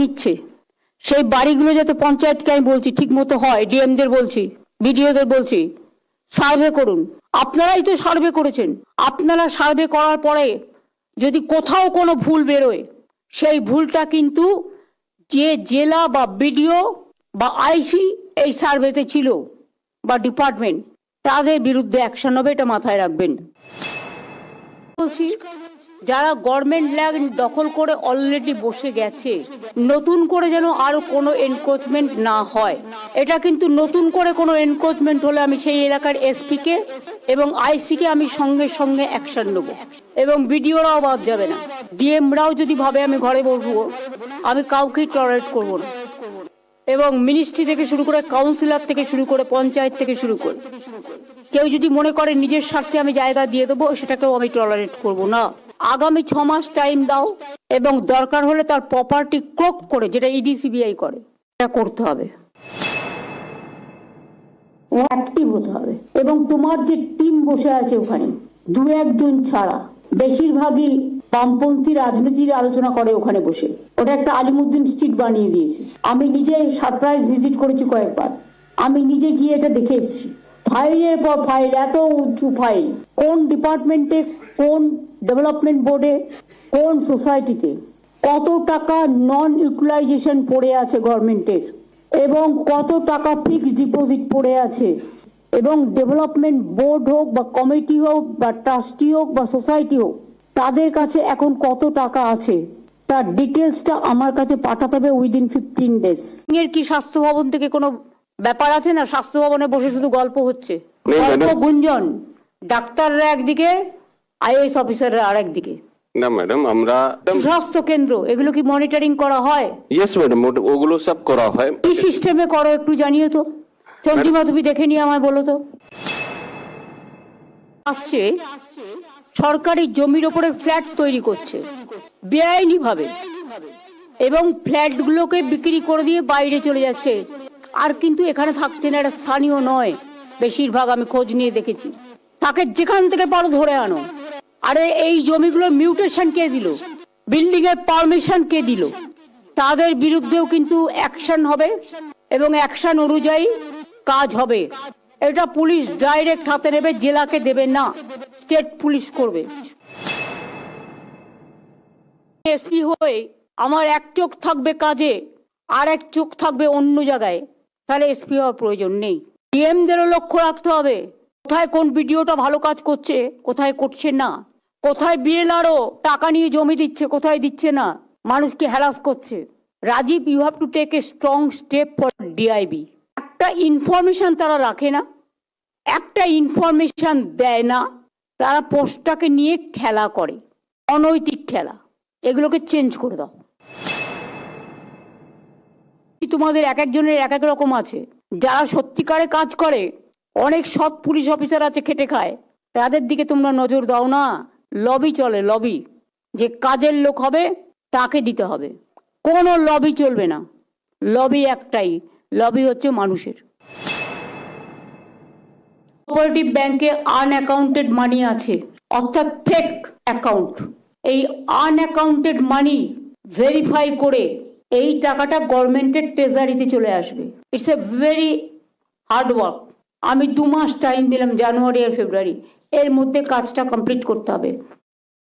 নিচ্ছে, সেই বাড়িগুলো যাতে পঞ্চায়েতকে আমি বলছি ঠিক মতো হয়, ডিএমদের বলছি, বিডিওদের বলছি, সার্ভে করুন। আপনারাই তো সার্ভে করেছেন। আপনারা সার্ভে করার পরে যদি কোথাও কোনো ভুল বেরোয়, সেই ভুলটা কিন্তু যে জেলা বা বিডিও বা আইসি এই সার্ভেতে ছিল বা ডিপার্টমেন্ট, তাদের বিরুদ্ধে অ্যাকশন হবে, এটা মাথায় রাখবেন। বলছি, যারা গভর্নমেন্ট ল্যান্ড দখল করে অলরেডি বসে গেছে, নতুন করে যেন আরো কোনো এনক্রোচমেন্ট না হয়। এটা কিন্তু নতুন করে কোনো এনক্রোচমেন্ট হলে আমি সেই এলাকার এসপি কে এবং আইসি কে আমি সঙ্গে সঙ্গে অ্যাকশন নেব, এবং বিডিওরাও বাদ যাবে না। ডিএমরাও যদি ভাবে আমি ঘরে বসবো, আমি কাউকেই টলারেট করবো না। এবং মিনিস্ট্রি থেকে শুরু করে, কাউন্সিলর থেকে শুরু করে, পঞ্চায়েত থেকে শুরু করে কেউ যদি মনে করে নিজের স্বার্থে আমি জায়গা দিয়ে দেবো, সেটাকেও আমি টলারেট করব না। আগামী 6 মাস টাইম দাও, এবং দরকার হলে তার প্রপার্টি ক্রোক করে, যেটা ইডি সিবিআই করে, এটা করতে হবে। ও অ্যাক্টিভ হতে হবে। এবং তোমার যে টিম বসে আছে ওখানে, 2-1 ছাড়া বেশিরভাগই বামপন্থী রাজনীতির আলোচনা করে ওখানে বসে। ওটা একটা আলিমুদ্দিন স্ট্রিট বানিয়ে দিয়েছে। আমি নিজে সারপ্রাইজ ভিজিট করেছি কয়েকবার, আমি নিজে গিয়ে এটা দেখে এসেছি। ফাইলের পর ফাইল, এত উঁচু ফাইল, কোন ডিপার্টমেন্টে, কোন ডেভেলপমেন্ট বোর্ডে, কোন সোসাইটিতে কত টাকা নন ইউটিলাইজেশন পড়ে আছে গভর্নমেন্টের, এবং কত টাকা ফিক্সড ডিপোজিট পড়ে আছে, এবং ডেভেলপমেন্ট বোর্ড হোক বা কমিটি হোক বা ট্রাস্টি হোক বা সোসাইটি হোক, তাদের কাছে এখন কত টাকা আছে, তার ডিটেলসটা আমার কাছে পাঠাতে হবে উইদিন 15 days। এর কি স্বাস্থ্য ভবন থেকে কোনো ব্যাপার আছে না? স্বাস্থ্য ভবনে বসে শুধু গল্প হচ্ছে, গল্প গুঞ্জন। ডাক্তাররা একদিকে, আইএএস অফিসাররা আর একদিকে। না ম্যাডাম, আমরা স্বাস্থ্য কেন্দ্র, এগুলো কি মনিটরিং করা হয়? ইয়েস ম্যাডাম, ওগুলো সব করা হয়। কি সিস্টেমে করো একটু জানিয়ে তো। চন্দ্রিমা, তুমি দেখে নিয়ে আমায় বলো তো। আসছে সরকারি জমির ওপরে ফ্ল্যাট তৈরি করছে বেআইনি ভাবে, এবং ফ্ল্যাটগুলোকে বিক্রি করে দিয়ে বাইরে চলে যাচ্ছে, আর কিন্তু এখানে থাকছে না। এটা স্থানীয় নয় বেশিরভাগ, আমি খোঁজ নিয়ে দেখেছি। তাকে যেখান থেকে পারো ধরে আনো। আরে এই জমিগুলোর মিউটেশন কে দিল, বিল্ডিং এর পারমিশন কে দিল, তাদের বিরুদ্ধেও কিন্তু অ্যাকশন হবে, এবং অ্যাকশন অনুযায়ী কাজ হবে। এটা পুলিশ ডাইরেক্ট হাতে নেবে, জেলাকে দেবে না, স্টেট পুলিশ করবে। এসপি হয়ে আমার এক চোখ থাকবে কাজে, আর এক চোখ থাকবে অন্য জায়গায়, তাহলে এসপি হওয়ার প্রয়োজন নেই। ডিএমদেরও লক্ষ্য রাখতে হবে কোথায় কোন ভিডিওটা ভালো কাজ করছে, কোথায় করছে না, কোথায় বিএলআরও টাকা নিয়ে জমি দিচ্ছে, কোথায় দিচ্ছে না, মানুষকে হ্যারাস করছে। Rajiv, you have to take a strong step for DIB. একটা ইনফরমেশন তারা রাখে না, একটা ইনফরমেশন দেয় না, তারা পোস্টটাকে নিয়ে খেলা করে, অনৈতিক খেলা। এগুলোকে চেঞ্জ করে দাও। তোমাদের এক একজনের এক এক রকম আছে। যারা সত্যিকারে কাজ করে, অনেক সৎ পুলিশ অফিসার আছে খেটে খায়, তাদের দিকে তোমরা নজর দাও না। লবি চলে, লবি, যে কাজের লোক হবে তাকে দিতে হবে, কোনো লবি চলবে না। লবি একটাই, লবি হচ্ছে মানুষের। কোঅপারেটিভ ব্যাংকে আনঅ্যাকাউন্টেড মানি আছে, অর্থাৎ ফেক অ্যাকাউন্ট। এই আনঅ্যাকাউন্টেড মানি ভেরিফাই করে এই টাকাটা গভর্নমেন্টের ট্রেজারিতে চলে আসবে। It's a very hard work. আমি 2 মাস টাইম দিলাম, জানুয়ারি আর ফেব্রুয়ারি, এর মধ্যে কাজটা কমপ্লিট করতে হবে।